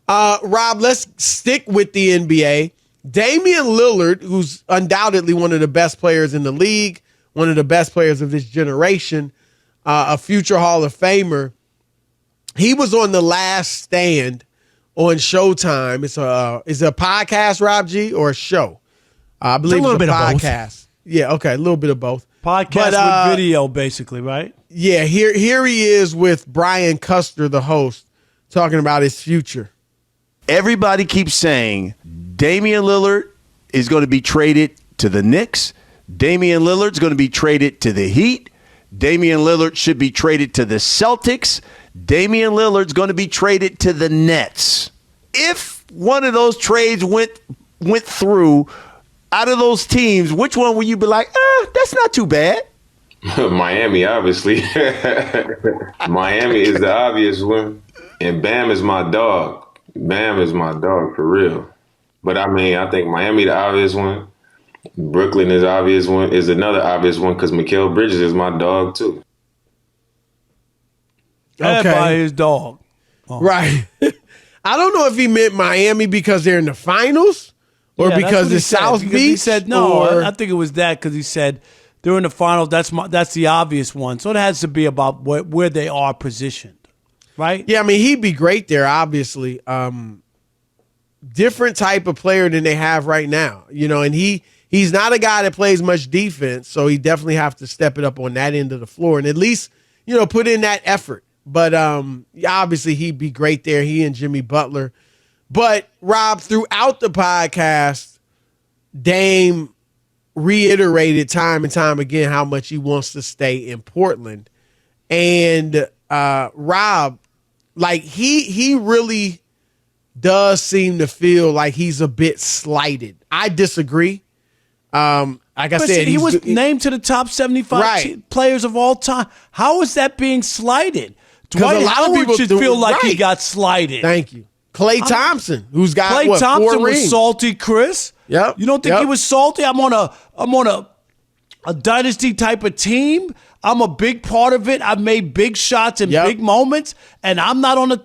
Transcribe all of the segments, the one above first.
Rob, let's stick with the NBA. Damian Lillard, who's undoubtedly one of the best players in the league, one of the best players of this generation, a future Hall of Famer. He was on The Last Stand on Showtime. Is it a podcast, Rob G, or a show? I believe it's a podcast. Yeah, okay, a little bit of both. Podcast with video, basically, right? Yeah, here he is with Brian Custer, the host, talking about his future. Everybody keeps saying Damian Lillard is going to be traded to the Knicks. Damian Lillard's going to be traded to the Heat. Damian Lillard should be traded to the Celtics. Damian Lillard's going to be traded to the Nets. If one of those trades went through out of those teams, which one would you be like, that's not too bad? Miami, obviously. Miami is the obvious one. And Bam is my dog. Bam is my dog for real. But I mean, I think Miami the obvious one. Brooklyn is obvious one. Is another obvious one because Mikal Bridges is my dog too. Okay. By his dog. Oh. Right. I don't know if he meant Miami because they're in the finals or because it's South Beach. He said no. I think it was that because he said they're in the finals. That's the obvious one. So it has to be about where they are positioned, right? Yeah, I mean he'd be great there. Obviously, different type of player than they have right now. You know, and he's not a guy that plays much defense, so he definitely have to step it up on that end of the floor and at least put in that effort. But obviously he'd be great there. He and Jimmy Butler. But Rob, throughout the podcast, Dame reiterated time and time again how much he wants to stay in Portland. And Rob, like he really does seem to feel like he's a bit slighted. I disagree. Like I said, he was named to the top 75 players of all time. How is that being slighted? Dwight Howard should feel like he got slighted. Thank you. Klay Thompson, who's got Klay Thompson 4 rings. Was salty, Chris. Yep. You don't think he was salty? I'm on a dynasty type of team. I'm a big part of it. I've made big shots in big moments, and I'm not on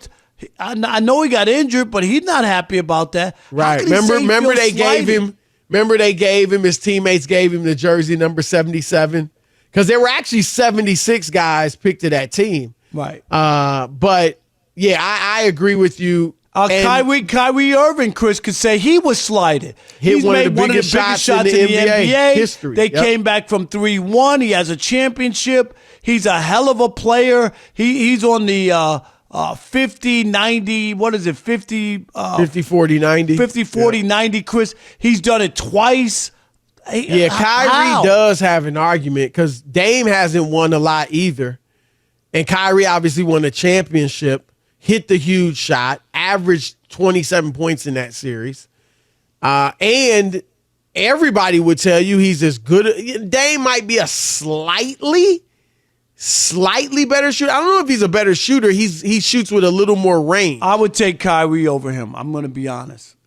I know he got injured, but he's not happy about that. Right. Remember they gave him his teammates gave him the jersey number 77 because there were actually 76 guys picked to that team. Right. But yeah, I agree with you. Kyrie Irving, Chris, could say he was slighted. He's made one of the biggest shots in the NBA history. They came back from 3-1. He has a championship. He's a hell of a player. He's on the 50, 90, what is it, 50? 50, 40, 90. 50, 40, 90, Chris. He's done it twice. Yeah, Kyrie does have an argument because Dame hasn't won a lot either. And Kyrie obviously won a championship, hit the huge shot, averaged 27 points in that series. And everybody would tell you he's as good. Dame might be a slightly better shooter. I don't know if he's a better shooter. He shoots with a little more range. I would take Kyrie over him. I'm going to be honest.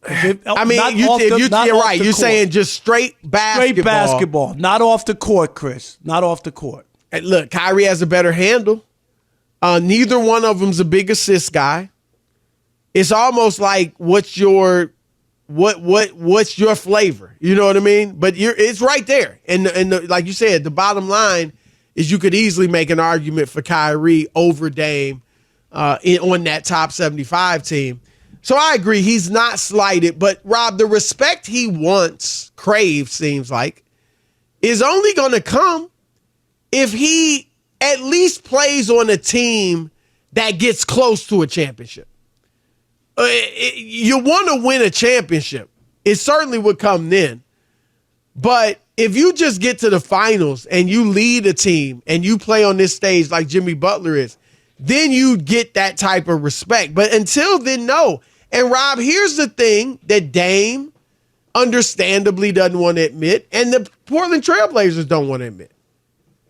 You're right. You're saying just straight basketball. Straight basketball. Not off the court, Chris. Not off the court. And look, Kyrie has a better handle. Neither one of them's a big assist guy. It's almost like what's your flavor? You know what I mean? But it's right there. And like you said, the bottom line is you could easily make an argument for Kyrie over Dame on that top 75 team. So I agree, he's not slighted. But Rob, the respect he craves, seems like, is only going to come if he at least plays on a team that gets close to a championship. You want to win a championship. It certainly would come then. But if you just get to the finals and you lead a team and you play on this stage like Jimmy Butler is, then you get that type of respect. But until then, no. And Rob, here's the thing that Dame understandably doesn't want to admit, and the Portland Trailblazers don't want to admit.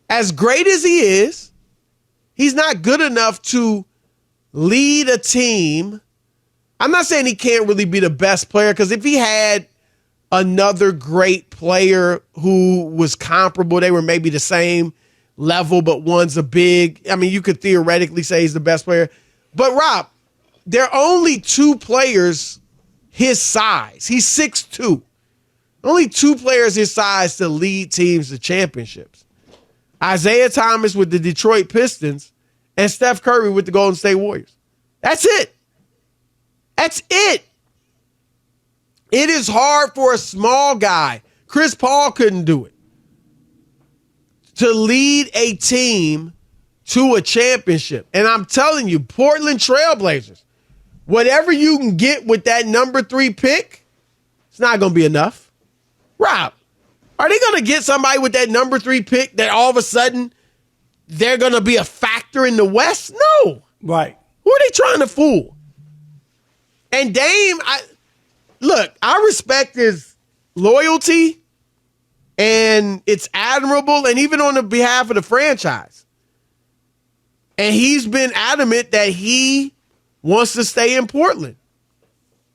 As great as he is, he's not good enough to lead a team. I'm not saying he can't really be the best player, because if he had another great player who was comparable, they were maybe the same level, but one's a big, I mean, you could theoretically say he's the best player. But Rob, there are only two players his size. He's 6'2". Only two players his size to lead teams to championships. Isaiah Thomas with the Detroit Pistons and Steph Curry with the Golden State Warriors. That's it. That's it. It is hard for a small guy. Chris Paul couldn't do it. To lead a team to a championship. And I'm telling you, Portland Trailblazers, whatever you can get with that number 3 pick, it's not going to be enough. Rob, are they going to get somebody with that number 3 pick that all of a sudden they're going to be a factor in the West? No. Right. Who are they trying to fool? And Dame, I respect his loyalty, and it's admirable, and even on the behalf of the franchise. And he's been adamant that he wants to stay in Portland.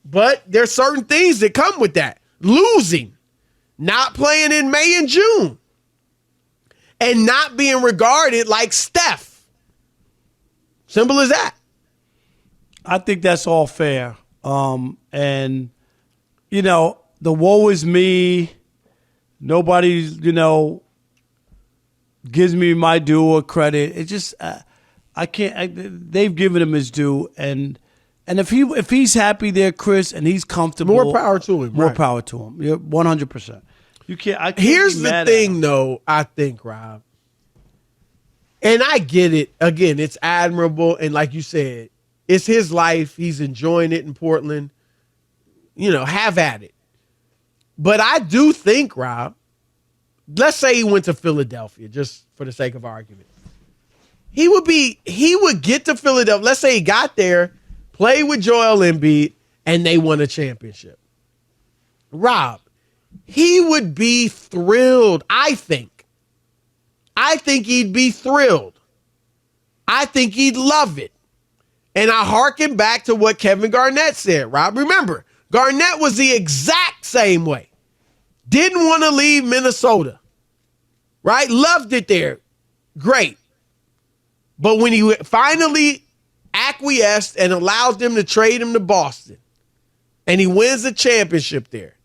But there's certain things that come with that. Losing, not playing in May and June, and not being regarded like Steph. Simple as that. I think that's all fair. And, the woe is me. Nobody, gives me my due or credit. It just, I can't. They've given him his due, and if he's happy there, Chris, and he's comfortable, more power to him. More power to him. You're 100%. You can't. I can't. Here's the thing, though. I think, Rob, and I get it. Again, it's admirable, and like you said, it's his life. He's enjoying it in Portland. Have at it. But I do think, Rob, let's say he went to Philadelphia, just for the sake of argument. He would get to Philadelphia. Let's say he got there, played with Joel Embiid, and they won a championship. Rob, he would be thrilled, I think. I think he'd be thrilled. I think he'd love it. And I hearken back to what Kevin Garnett said, Rob. Remember, Garnett was the exact same way. Didn't want to leave Minnesota, right? Loved it there. Great. But when he finally acquiesced and allowed them to trade him to Boston, and he wins the championship there,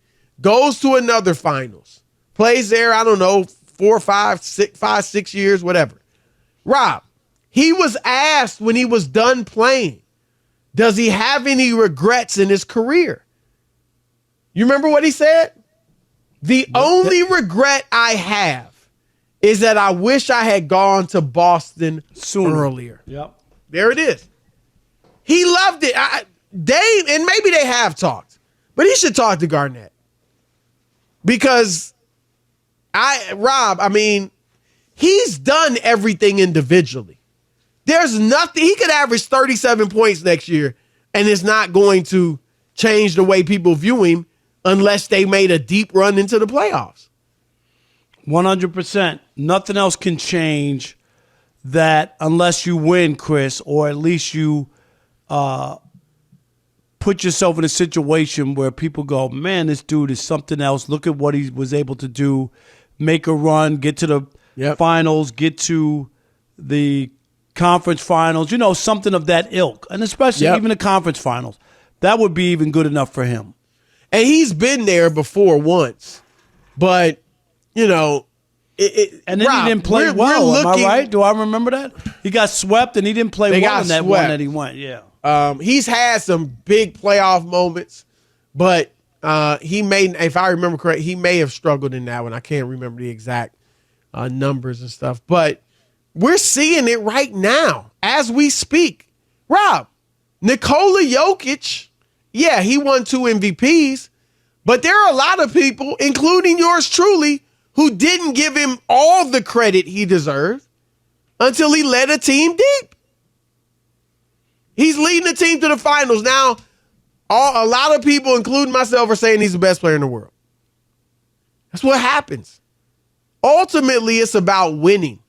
goes to another finals, plays there, 4, 5, 6 years, whatever. Rob, he was asked when he was done playing, does he have any regrets in his career? You remember what he said? The only regret I have is that I wish I had gone to Boston earlier. Yep. There it is. He loved it. Dave, and maybe they have talked, but he should talk to Garnett. Because he's done everything individually. There's nothing. He could average 37 points next year, and it's not going to change the way people view him unless they made a deep run into the playoffs. 100%. Nothing else can change that unless you win, Chris, or at least you put yourself in a situation where people go, man, this dude is something else. Look at what he was able to do. Make a run, get to the finals, get to the conference finals, something of that ilk. And especially even the conference finals. That would be even good enough for him. And he's been there before once. But, and then Rob, he didn't play well. Am I right? Do I remember that? He got swept and he didn't play well in that one that he went. Yeah. He's had some big playoff moments, but he may, if I remember correct, he may have struggled in that one. I can't remember the exact numbers and stuff. But we're seeing it right now as we speak. Rob, Nikola Jokic, he won 2 MVPs, but there are a lot of people, including yours truly, who didn't give him all the credit he deserved until he led a team deep. He's leading the team to the finals. Now, a lot of people, including myself, are saying he's the best player in the world. That's what happens. Ultimately, it's about winning.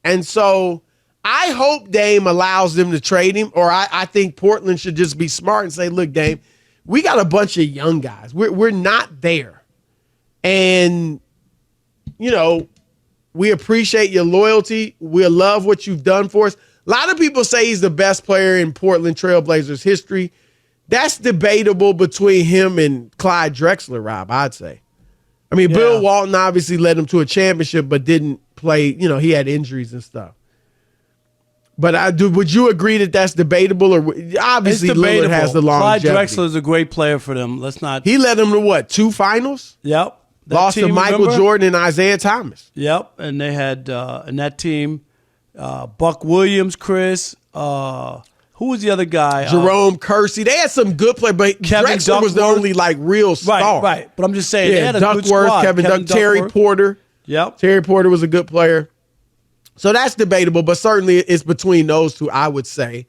And so I hope Dame allows them to trade him, or I think Portland should just be smart and say, look, Dame, we got a bunch of young guys. We're not there. And, we appreciate your loyalty. We love what you've done for us. A lot of people say he's the best player in Portland Trailblazers history. That's debatable between him and Clyde Drexler, Rob, I'd say. I mean, Bill Walton obviously led him to a championship, but didn't play, he had injuries and stuff. But would you agree that that's debatable? Or obviously Lillard has the longevity. Clyde Drexler is a great player for them. He led them to what, 2 finals? Yep. Lost to Michael Jordan and Isaiah Thomas. Yep. And they had, in that team, Buck Williams, Chris, who was the other guy? Jerome Kersey. They had some good players, but Kevin Drexler was the only real star. Right. But I'm just saying, they had a good Duckworth, squad. Kevin Duckworth, Terry Porter. Yep. Terry Porter was a good player. So that's debatable, but certainly it's between those two, I would say.